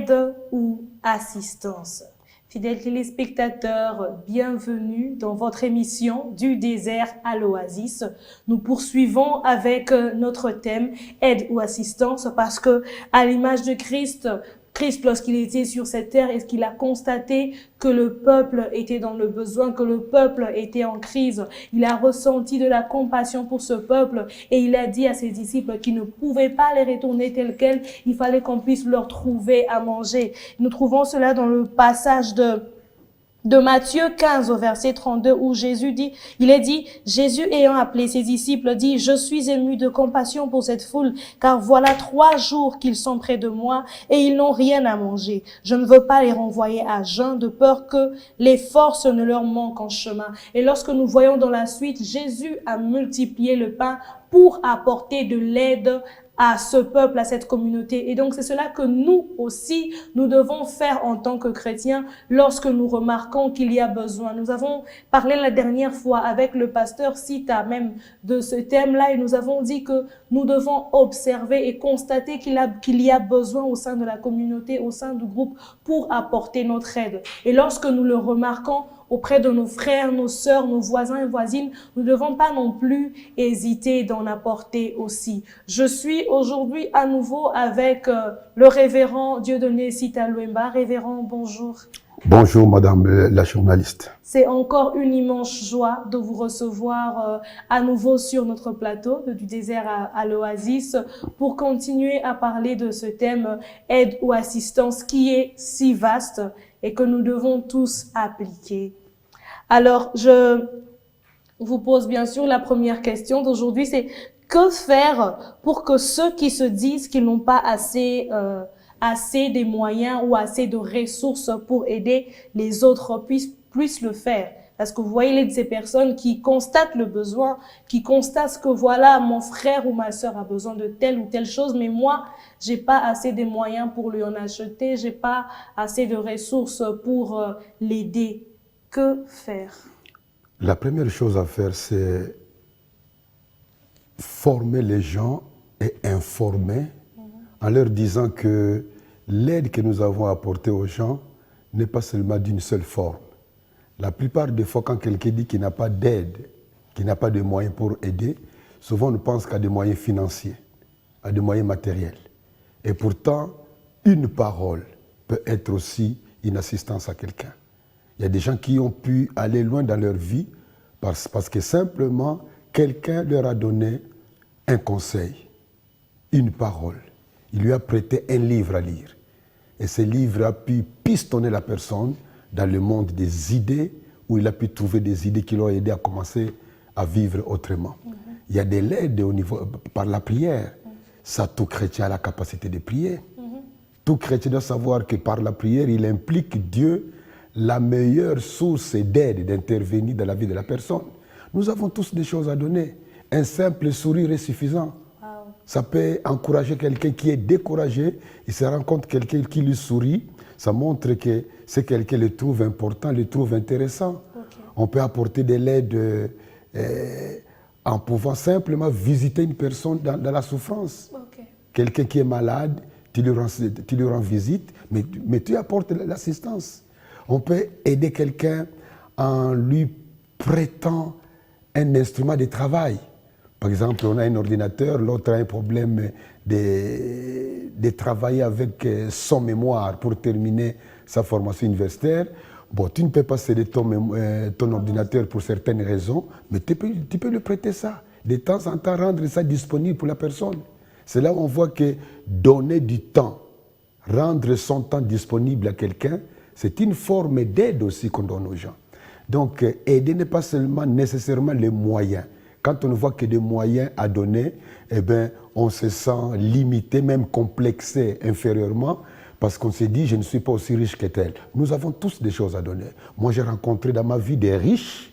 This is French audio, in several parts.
aide ou assistance. Fidèles téléspectateurs, bienvenue dans votre émission du désert à l'oasis. Nous poursuivons avec notre thème aide ou assistance parce que à l'image de Christ, lorsqu'il était sur cette terre, est-ce qu'il a constaté que le peuple était dans le besoin, que le peuple était en crise. Il a ressenti de la compassion pour ce peuple et il a dit à ses disciples qu'il ne pouvait pas les retourner tels quels. Il fallait qu'on puisse leur trouver à manger. Nous trouvons cela dans le passage de Matthieu 15 au verset 32 où Jésus dit, Jésus ayant appelé ses disciples dit, je suis ému de compassion pour cette foule, car voilà 3 jours qu'ils sont près de moi et ils n'ont rien à manger. Je ne veux pas les renvoyer à jeun de peur que les forces ne leur manquent en chemin. Et lorsque nous voyons dans la suite, Jésus a multiplié le pain pour apporter de l'aide à ce peuple, à cette communauté. Et donc, c'est cela que nous aussi, nous devons faire en tant que chrétiens lorsque nous remarquons qu'il y a besoin. Nous avons parlé la dernière fois avec le pasteur Sita même de ce thème-là et nous avons dit que nous devons observer et constater qu'il y a besoin au sein de la communauté, au sein du groupe pour apporter notre aide. Et lorsque nous le remarquons, auprès de nos frères, nos sœurs, nos voisins et voisines, nous ne devons pas non plus hésiter d'en apporter aussi. Je suis aujourd'hui à nouveau avec le révérend Dieudonné Sita Luemba. Révérend, bonjour. Bonjour madame la journaliste. C'est encore une immense joie de vous recevoir à nouveau sur notre plateau du désert à l'oasis pour continuer à parler de ce thème aide ou assistance qui est si vaste et que nous devons tous appliquer. Alors, je vous pose bien sûr la première question d'aujourd'hui, c'est que faire pour que ceux qui se disent qu'ils n'ont pas assez des moyens ou assez de ressources pour aider les autres puissent le faire? Parce que vous voyez ces personnes qui constatent le besoin, qui constatent que voilà, mon frère ou ma sœur a besoin de telle ou telle chose, mais moi, j'ai pas assez de moyens pour lui en acheter, j'ai pas assez de ressources pour l'aider. Que faire? La première chose à faire, c'est former les gens et informer en leur disant que l'aide que nous avons apportée aux gens n'est pas seulement d'une seule forme. La plupart des fois, quand quelqu'un dit qu'il n'a pas d'aide, qu'il n'a pas de moyens pour aider, souvent on ne pense qu'à des moyens financiers, à des moyens matériels. Et pourtant, une parole peut être aussi une assistance à quelqu'un. Il y a des gens qui ont pu aller loin dans leur vie parce que simplement, quelqu'un leur a donné un conseil, une parole. Il lui a prêté un livre à lire. Et ce livre a pu pistonner la personne dans le monde des idées, où il a pu trouver des idées qui l'ont aidé à commencer à vivre autrement. Il y a de l'aide par la prière. Ça, tout chrétien a la capacité de prier. Tout chrétien doit savoir que par la prière, il implique Dieu, la meilleure source d'aide, d'intervenir dans la vie de la personne. Nous avons tous des choses à donner. Un simple sourire est suffisant. Wow. Ça peut encourager quelqu'un qui est découragé. Il se rend compte quelqu'un qui lui sourit. Ça montre que c'est quelqu'un qui le trouve important, le trouve intéressant. Okay. On peut apporter de l'aide en pouvant simplement visiter une personne dans la souffrance. Okay. Quelqu'un qui est malade, tu lui rends visite, mais tu apportes l'assistance. On peut aider quelqu'un en lui prêtant un instrument de travail. Par exemple, on a un ordinateur, l'autre a un problème de travailler avec son mémoire pour terminer sa formation universitaire. Bon, tu ne peux pas céder ton ordinateur pour certaines raisons, mais tu peux lui prêter ça. De temps en temps, rendre ça disponible pour la personne. C'est là où on voit que donner du temps, rendre son temps disponible à quelqu'un, c'est une forme d'aide aussi qu'on donne aux gens. Donc, aider n'est pas seulement nécessairement les moyens. Quand on ne voit que des moyens à donner, eh bien, on se sent limité, même complexé inférieurement, parce qu'on se dit, je ne suis pas aussi riche que tel. Nous avons tous des choses à donner. Moi, j'ai rencontré dans ma vie des riches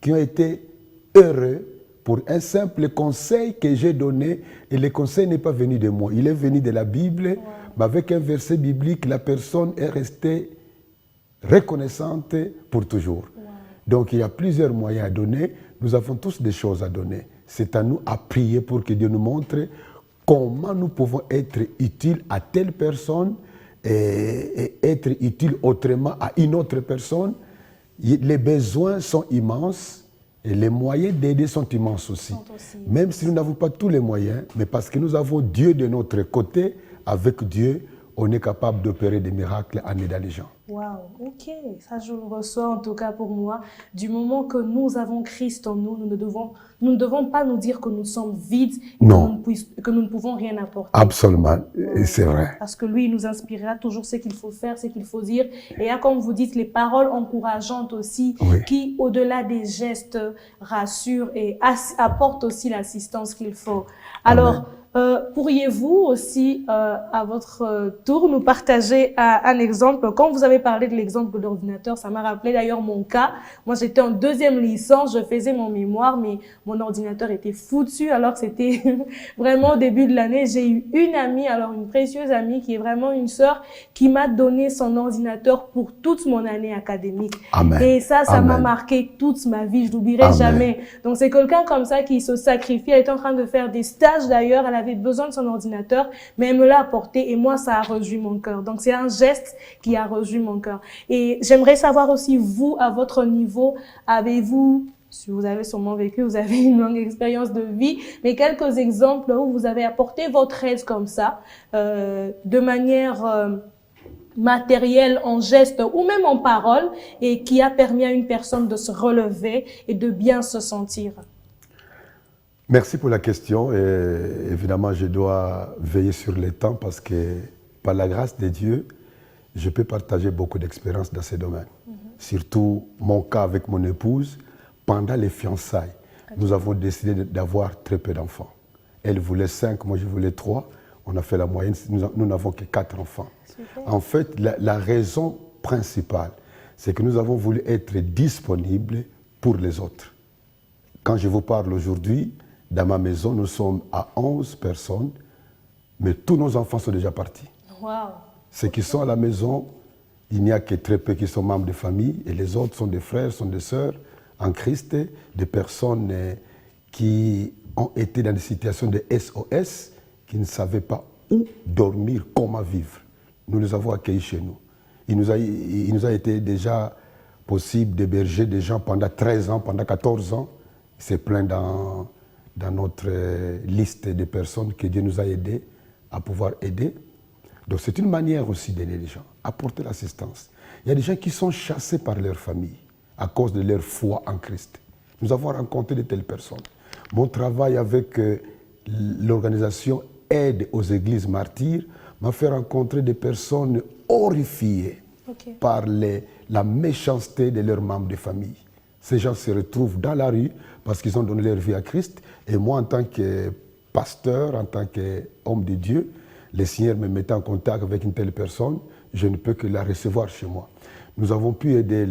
qui ont été heureux pour un simple conseil que j'ai donné. Et le conseil n'est pas venu de moi. Il est venu de la Bible, mais avec un verset biblique, la personne est restée reconnaissante pour toujours. Wow. Donc il y a plusieurs moyens à donner. Nous avons tous des choses à donner. C'est à nous à prier pour que Dieu nous montre comment nous pouvons être utiles à telle personne et être utile autrement à une autre personne, les besoins sont immenses et les moyens d'aider sont immenses aussi. Même si nous n'avons pas tous les moyens, mais parce que nous avons Dieu de notre côté, avec Dieu, on est capable d'opérer des miracles en aidant les gens. Waouh, ok, ça je le reçois en tout cas pour moi. Du moment que nous avons Christ en nous, nous ne devons pas nous dire que nous sommes vides et que nous ne pouvons rien apporter. Absolument, c'est vrai. Parce que lui, il nous inspirera toujours ce qu'il faut faire, ce qu'il faut dire. Et là, comme vous dites, les paroles encourageantes aussi, qui, au-delà des gestes, rassurent et apportent aussi l'assistance qu'il faut. Alors, pourriez-vous aussi, à votre tour, nous partager un exemple? Quand vous avez parlé de l'exemple de l'ordinateur, ça m'a rappelé d'ailleurs mon cas. Moi, j'étais en 2e licence, je faisais mon mémoire, mais mon ordinateur était foutu, alors que c'était vraiment au début de l'année. J'ai eu une amie, alors une précieuse amie, qui est vraiment une sœur, qui m'a donné son ordinateur pour toute mon année académique. Amen. Et ça m'a marqué toute ma vie, je l'oublierai jamais. Donc, c'est quelqu'un comme ça qui se sacrifie. Elle est en train de faire des stages d'ailleurs, elle avait besoin de son ordinateur, mais elle me l'a apporté et moi, ça a rejoui mon cœur. Donc, c'est un geste qui a rejoui mon cœur. Et j'aimerais savoir aussi, vous, à votre niveau, avez-vous, si vous avez sûrement vécu, vous avez une longue expérience de vie, mais quelques exemples où vous avez apporté votre aide comme ça, de manière matérielle, en geste ou même en parole, et qui a permis à une personne de se relever et de bien se sentir. Merci pour la question. Et évidemment, je dois veiller sur le temps parce que par la grâce de Dieu, je peux partager beaucoup d'expériences dans ces domaines. Surtout mon cas avec mon épouse, pendant les fiançailles, nous avons décidé d'avoir très peu d'enfants. Elle voulait 5, moi je voulais 3. On a fait la moyenne, nous n'avons que 4 enfants. Super. En fait, la raison principale, c'est que nous avons voulu être disponibles pour les autres. Quand je vous parle aujourd'hui, dans ma maison, nous sommes à 11 personnes, mais tous nos enfants sont déjà partis. Wow. Ceux qui sont à la maison, il n'y a que très peu qui sont membres de famille, et les autres sont des frères, sont des sœurs en Christ, des personnes qui ont été dans des situations de SOS, qui ne savaient pas où dormir, comment vivre. Nous les avons accueillis chez nous. Il nous a été déjà possible d'héberger des gens pendant 13 ans, pendant 14 ans. C'est plein dans notre liste de personnes que Dieu nous a aidés à pouvoir aider. Donc c'est une manière aussi d'aider les gens, apporter l'assistance. Il y a des gens qui sont chassés par leur famille à cause de leur foi en Christ. Nous avons rencontré de telles personnes. Mon travail avec l'organisation Aide aux Églises Martyrs m'a fait rencontrer des personnes horrifiées par la méchanceté de leurs membres de famille. Ces gens se retrouvent dans la rue parce qu'ils ont donné leur vie à Christ. Et moi, en tant que pasteur, en tant qu'homme de Dieu, le Seigneur me mettait en contact avec une telle personne, je ne peux que la recevoir chez moi. Nous avons pu aider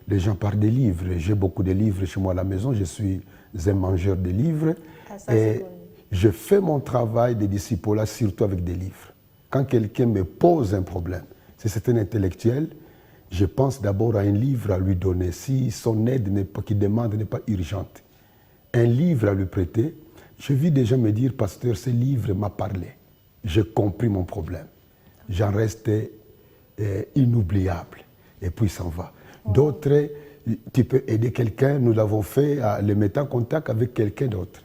les gens par des livres. J'ai beaucoup de livres chez moi à la maison, je suis un mangeur de livres. Et je fais mon travail de disciple surtout avec des livres. Quand quelqu'un me pose un problème, si c'est un intellectuel, je pense d'abord à un livre à lui donner, si son aide qu'il demande n'est pas urgente. Un livre à lui prêter, je vis des gens me dire, pasteur, ce livre m'a parlé. J'ai compris mon problème. J'en restais inoubliable. Et puis il s'en va. D'autres, tu peux aider quelqu'un, nous l'avons fait, à le mettre en contact avec quelqu'un d'autre.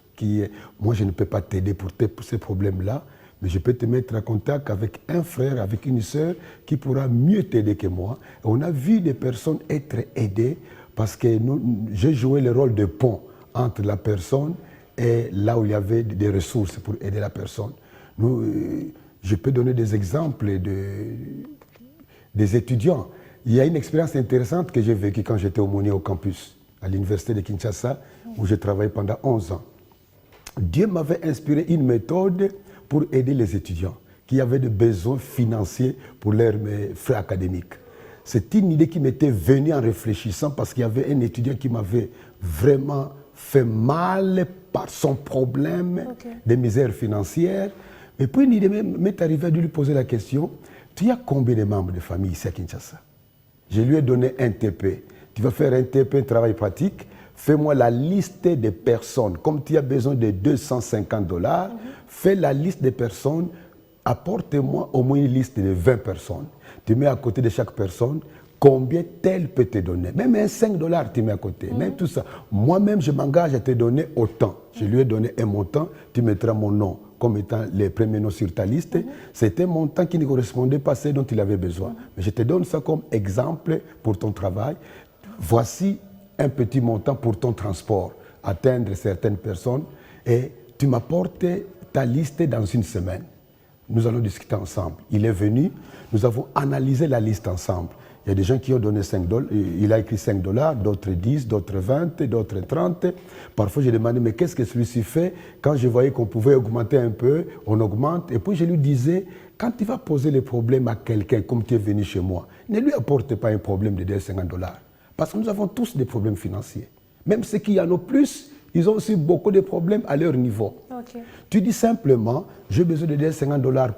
Moi, je ne peux pas t'aider pour ces problèmes-là, mais je peux te mettre en contact avec un frère, avec une sœur qui pourra mieux t'aider que moi. Et on a vu des personnes être aidées parce que j'ai joué le rôle de pont entre la personne et là où il y avait des ressources pour aider la personne. Je peux donner des exemples des étudiants. Il y a une expérience intéressante que j'ai vécue quand j'étais aumônier au campus, à l'université de Kinshasa, où j'ai travaillé pendant 11 ans. Dieu m'avait inspiré une méthode pour aider les étudiants qui avaient des besoins financiers pour leurs frais académiques. C'est une idée qui m'était venue en réfléchissant parce qu'il y avait un étudiant qui m'avait vraiment fait mal par son problème de misère financière. Et puis une idée m'est arrivée de lui poser la question, tu as combien de membres de famille ici à Kinshasa? Je lui ai donné un TP. Tu vas faire un TP, un travail pratique. Fais-moi la liste des personnes. Comme tu as besoin de $250, fais la liste des personnes apporte-moi au moins une liste de 20 personnes. Tu mets à côté de chaque personne combien tel peut te donner. Même un 5 $, tu mets à côté. Même tout ça. Moi-même, je m'engage à te donner autant. Je lui ai donné un montant, tu mettras mon nom comme étant les premiers noms sur ta liste. C'était un montant qui ne correspondait pas à ce dont il avait besoin. Mais je te donne ça comme exemple pour ton travail. Voici un petit montant pour ton transport, atteindre certaines personnes. Et tu m'apportes ta liste dans une semaine. Nous allons discuter ensemble. Il est venu, nous avons analysé la liste ensemble. Il y a des gens qui ont donné 5 $, il a écrit 5 $, d'autres 10, d'autres 20, d'autres 30. Parfois, j'ai demandé, mais qu'est-ce que celui-ci fait? Quand je voyais qu'on pouvait augmenter un peu, on augmente. Et puis, je lui disais, quand tu vas poser les problèmes à quelqu'un, comme tu es venu chez moi, ne lui apporte pas un problème de 50 $. Parce que nous avons tous des problèmes financiers. Même ceux qui en ont plus, ils ont aussi beaucoup de problèmes à leur niveau. Okay. Tu dis simplement, j'ai besoin de 50 $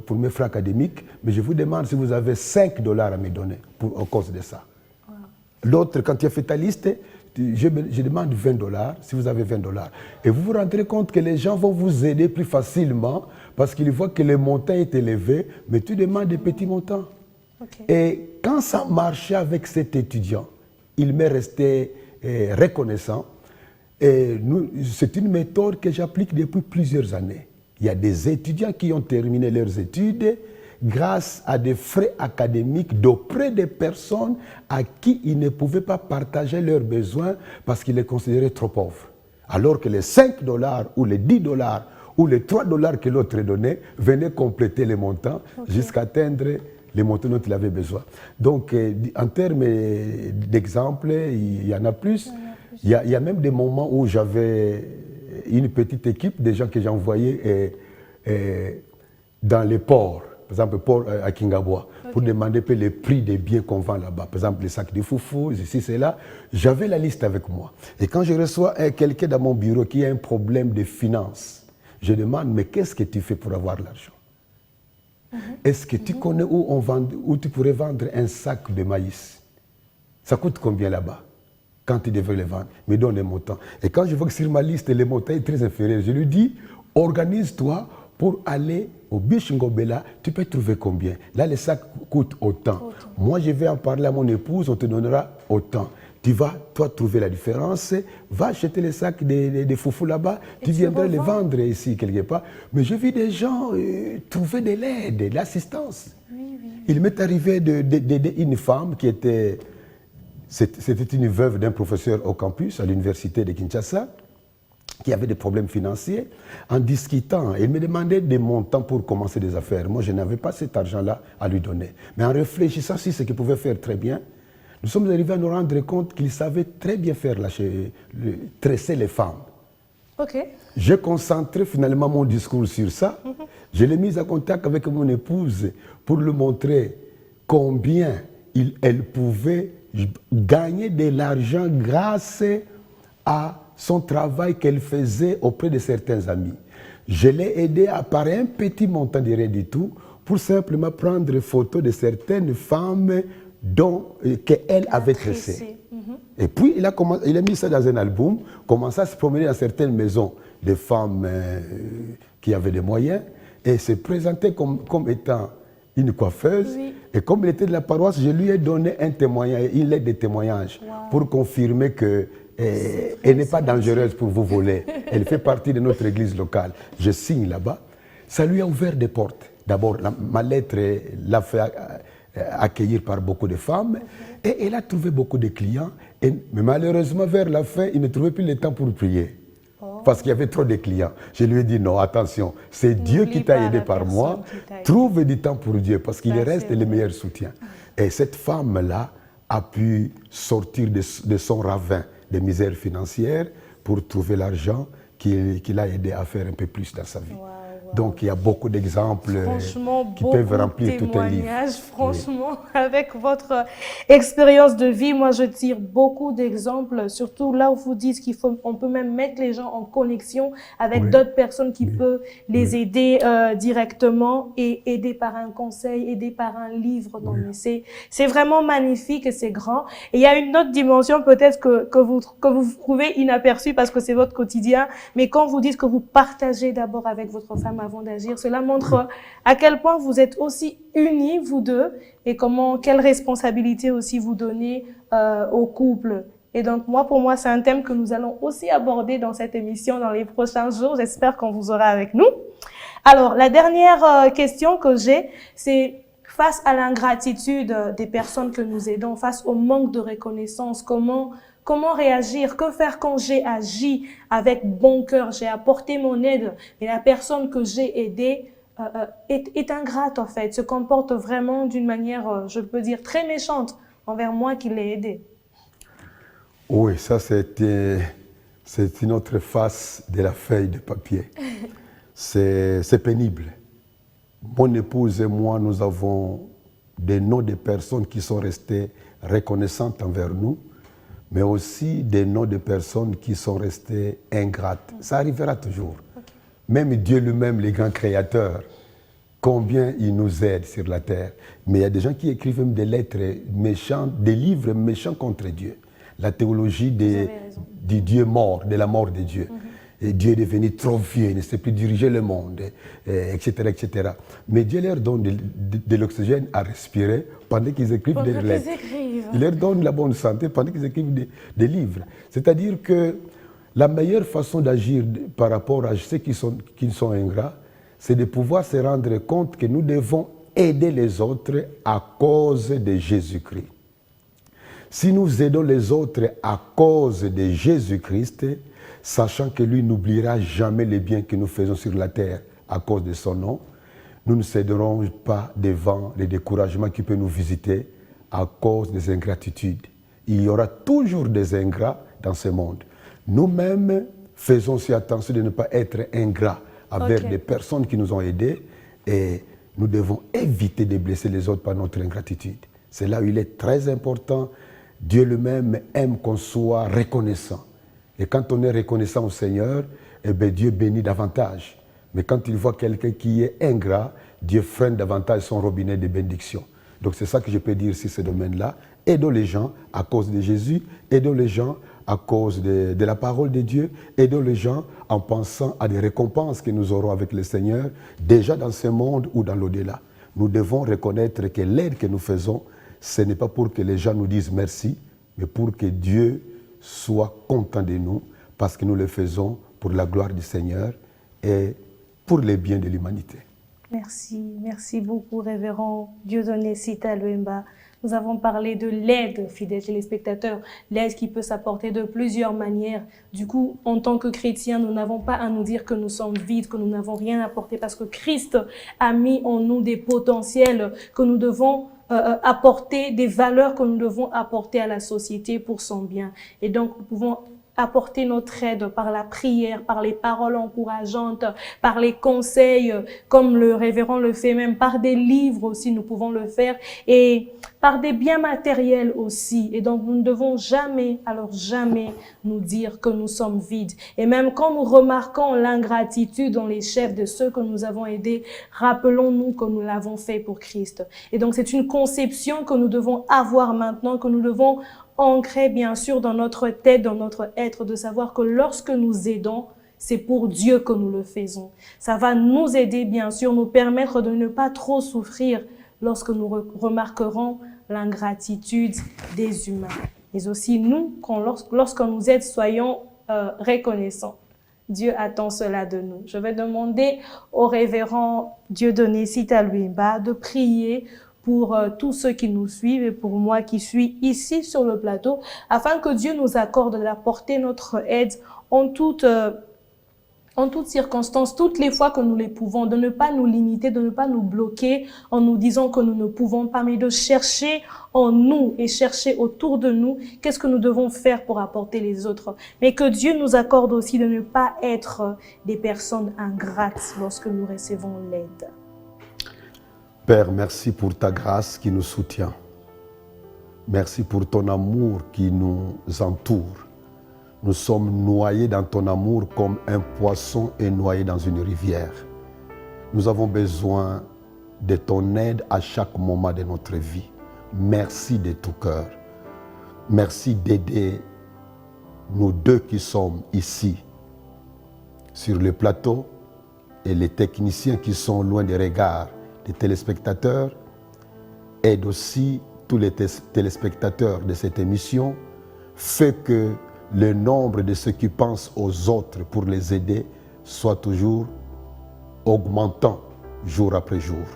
pour mes frais académiques, mais je vous demande si vous avez 5 $ à me donner à cause de ça. Wow. L'autre, quand tu as fait ta liste, je demande 20 $, si vous avez 20 $. Et vous vous rendrez compte que les gens vont vous aider plus facilement parce qu'ils voient que le montant est élevé, mais tu demandes des petits montants. Okay. Et quand ça marchait avec cet étudiant, il m'est resté reconnaissant. C'est une méthode que j'applique depuis plusieurs années. Il y a des étudiants qui ont terminé leurs études grâce à des frais académiques d'auprès des personnes à qui ils ne pouvaient pas partager leurs besoins parce qu'ils les considéraient trop pauvres. Alors que les 5 $ ou les 10 $ ou les 3 $ que l'autre donnait venaient compléter les montants jusqu'à atteindre les montants dont il avait besoin. Donc, en termes d'exemples, il y en a plus. Il y a même des moments où j'avais une petite équipe, des gens que j'envoyais dans les ports, par exemple port à Kingabwa, pour demander les prix des biens qu'on vend là-bas. Par exemple, les sacs de foufou, ceci, cela. J'avais la liste avec moi. Et quand je reçois quelqu'un dans mon bureau qui a un problème de finances, je demande, mais qu'est-ce que tu fais pour avoir l'argent? Est-ce que tu connais où tu pourrais vendre un sac de maïs? Ça coûte combien là-bas? Quand tu devrais le vendre, me donne les montants. Et quand je vois que sur ma liste, les montants sont très inférieurs, je lui dis, organise-toi pour aller au Bishingobela, tu peux trouver combien? Là, les sacs coûtent autant. Moi, je vais en parler à mon épouse, on te donnera autant. Tu vas, toi, trouver la différence, va acheter les sacs de foufou là-bas, tu viendras les vendre ici quelque part. Mais je vis des gens trouver de l'aide, de l'assistance. Il m'est arrivé d'aider une femme qui était... C'était une veuve d'un professeur au campus, à l'université de Kinshasa, qui avait des problèmes financiers. En discutant, il me demandait des montants pour commencer des affaires. Moi, je n'avais pas cet argent-là à lui donner. Mais en réfléchissant sur ce qu'il pouvait faire très bien, nous sommes arrivés à nous rendre compte qu'il savait très bien faire tresser les femmes. J'ai concentré finalement mon discours sur ça. Je l'ai mis en contact avec mon épouse pour lui montrer combien elle pouvait gagner de l'argent grâce à son travail qu'elle faisait auprès de certains amis. Je l'ai aidé à par un petit montant de rien du tout pour simplement prendre photo de certaines femmes qu'elle avait tressées. Et puis il a mis ça dans un album, commencé à se promener dans certaines maisons de femmes qui avaient des moyens et se présenter comme étant une coiffeuse. Et comme il était de la paroisse, je lui ai donné un témoignage, une lettre de témoignage pour confirmer qu'elle n'est pas dangereuse pour vous voler. Elle fait partie de notre église locale. Je signe là-bas. Ça lui a ouvert des portes. D'abord, ma lettre l'a fait accueillir par beaucoup de femmes et elle a trouvé beaucoup de clients. Mais malheureusement, vers la fin, il ne trouvait plus le temps pour prier. Parce qu'il y avait trop de clients. Je lui ai dit non, attention, c'est Dieu qui t'a aidé par moi. Trouve du temps pour Dieu parce qu'il reste le meilleur soutien. Et cette femme-là a pu sortir de son ravin de misère financière pour trouver l'argent qui l'a aidé à faire un peu plus dans sa vie. Donc il y a beaucoup d'exemples qui peuvent remplir tout un livre. Franchement, avec votre expérience de vie, moi je tire beaucoup d'exemples, surtout là où vous dites qu'on peut même mettre les gens en connexion avec d'autres personnes qui peuvent les aider directement et aider par un conseil, aider par un livre. Donc, c'est vraiment magnifique et c'est grand. Et il y a une autre dimension peut-être que vous trouvez inaperçue parce que c'est votre quotidien, mais quand vous dites que vous partagez d'abord avec votre femme femmes avant d'agir. Cela montre à quel point vous êtes aussi unis, vous deux, et quelle responsabilité aussi vous donnez au couple. Et donc, pour moi, c'est un thème que nous allons aussi aborder dans cette émission dans les prochains jours. J'espère qu'on vous aura avec nous. Alors, la dernière question que j'ai, c'est face à l'ingratitude des personnes que nous aidons, face au manque de reconnaissance, comment réagir, que faire quand j'ai agi avec bon cœur, j'ai apporté mon aide, et la personne que j'ai aidée est ingrate en fait, se comporte vraiment d'une manière, je peux dire, très méchante envers moi qui l'ai aidée. Oui, ça c'est une autre face de la feuille de papier. C'est pénible. Mon épouse et moi, nous avons des noms de personnes qui sont restées reconnaissantes envers nous, mais aussi des noms de personnes qui sont restées ingrates. Ça arrivera toujours. Okay. Même Dieu lui-même, le grand créateur, combien il nous aide sur la terre. Mais il y a des gens qui écrivent même des lettres méchantes, des livres méchants contre Dieu. La théologie du Dieu mort, de la mort de Dieu. Et Dieu est devenu trop vieux, il ne sait plus diriger le monde, etc., etc. Mais Dieu leur donne de l'oxygène à respirer pendant qu'ils écrivent des lettres. Il leur donne la bonne santé pendant qu'ils écrivent des livres. C'est-à-dire que la meilleure façon d'agir par rapport à ceux qui sont ingrats, c'est de pouvoir se rendre compte que nous devons aider les autres à cause de Jésus-Christ. Si nous aidons les autres à cause de Jésus-Christ, sachant que lui n'oubliera jamais les biens que nous faisons sur la terre à cause de son nom, nous ne céderons pas devant les découragements qui peuvent nous visiter à cause des ingratitudes. Il y aura toujours des ingrats dans ce monde. Nous-mêmes, faisons aussi attention de ne pas être ingrats avec des personnes qui nous ont aidés et nous devons éviter de blesser les autres par notre ingratitude. C'est là où il est très important. Dieu lui-même aime qu'on soit reconnaissant. Et quand on est reconnaissant au Seigneur, eh bien Dieu bénit davantage. Mais quand il voit quelqu'un qui est ingrat, Dieu freine davantage son robinet de bénédiction. Donc c'est ça que je peux dire sur ce domaine-là. Aidons les gens à cause de Jésus, aidons les gens à cause de la parole de Dieu, aidons les gens en pensant à des récompenses que nous aurons avec le Seigneur, déjà dans ce monde ou dans l'au-delà. Nous devons reconnaître que l'aide que nous faisons, ce n'est pas pour que les gens nous disent merci, mais pour que Dieu soit content de nous, parce que nous le faisons pour la gloire du Seigneur et pour les biens de l'humanité. Merci beaucoup, révérend Dieudonné Sita Luemba. Nous avons parlé de l'aide, fidèles téléspectateurs, l'aide qui peut s'apporter de plusieurs manières. Du coup, en tant que chrétiens, nous n'avons pas à nous dire que nous sommes vides, que nous n'avons rien apporté, parce que Christ a mis en nous des potentiels que nous devons apporter, des valeurs que nous devons apporter à la société pour son bien. Et donc, nous pouvons apporter notre aide par la prière, par les paroles encourageantes, par les conseils, comme le révérend le fait même, par des livres aussi, nous pouvons le faire, et par des biens matériels aussi. Et donc, nous ne devons jamais, alors jamais, nous dire que nous sommes vides. Et même quand nous remarquons l'ingratitude dans les chefs de ceux que nous avons aidés, rappelons-nous que nous l'avons fait pour Christ. Et donc, c'est une conception que nous devons avoir maintenant, que nous devons ancré bien sûr dans notre tête, dans notre être, de savoir que lorsque nous aidons, c'est pour Dieu que nous le faisons. Ça va nous aider bien sûr, nous permettre de ne pas trop souffrir lorsque nous remarquerons l'ingratitude des humains. Mais aussi nous, lorsqu'on nous aide, soyons reconnaissants. Dieu attend cela de nous. Je vais demander au révérend Dieudonné Sita Luemba de prier pour tous ceux qui nous suivent et pour moi qui suis ici sur le plateau, afin que Dieu nous accorde d'apporter notre aide en toutes circonstances, toutes les fois que nous les pouvons, de ne pas nous limiter, de ne pas nous bloquer en nous disant que nous ne pouvons pas, mais de chercher en nous et chercher autour de nous qu'est-ce que nous devons faire pour apporter les autres. Mais que Dieu nous accorde aussi de ne pas être des personnes ingrates lorsque nous recevons l'aide. Père, merci pour ta grâce qui nous soutient. Merci pour ton amour qui nous entoure. Nous sommes noyés dans ton amour comme un poisson est noyé dans une rivière. Nous avons besoin de ton aide à chaque moment de notre vie. Merci de tout cœur. Merci d'aider nous deux qui sommes ici, sur le plateau, et les techniciens qui sont loin des regards des téléspectateurs. Aide aussi tous les téléspectateurs de cette émission. Fais que le nombre de ceux qui pensent aux autres pour les aider soit toujours augmentant jour après jour.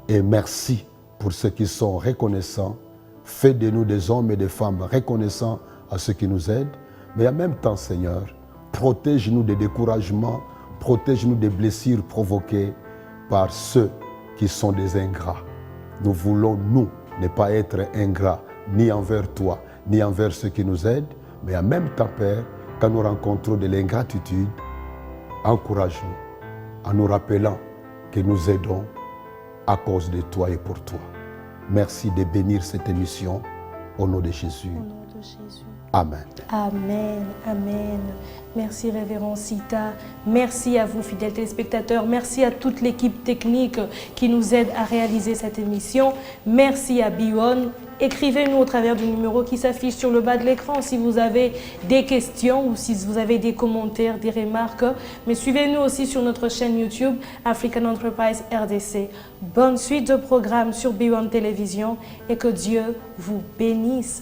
Et merci pour ceux qui sont reconnaissants. Fais de nous des hommes et des femmes reconnaissants à ceux qui nous aident. Mais en même temps, Seigneur, protège-nous des découragements, protège-nous des blessures provoquées par ceux qui sont des ingrats. Nous voulons, nous, ne pas être ingrats, ni envers toi, ni envers ceux qui nous aident, mais en même temps, Père, quand nous rencontrons de l'ingratitude, encourage-nous en nous rappelant que nous aidons à cause de toi et pour toi. Merci de bénir cette émission au nom de Jésus. Au nom de Jésus. Amen. Amen, amen. Merci Révérend Sita. Merci à vous, fidèles téléspectateurs. Merci à toute l'équipe technique qui nous aide à réaliser cette émission. Merci à Bion. Écrivez-nous au travers du numéro qui s'affiche sur le bas de l'écran si vous avez des questions ou si vous avez des commentaires, des remarques. Mais suivez-nous aussi sur notre chaîne YouTube African Enterprise RDC. Bonne suite de programmes sur Bion Télévision et que Dieu vous bénisse.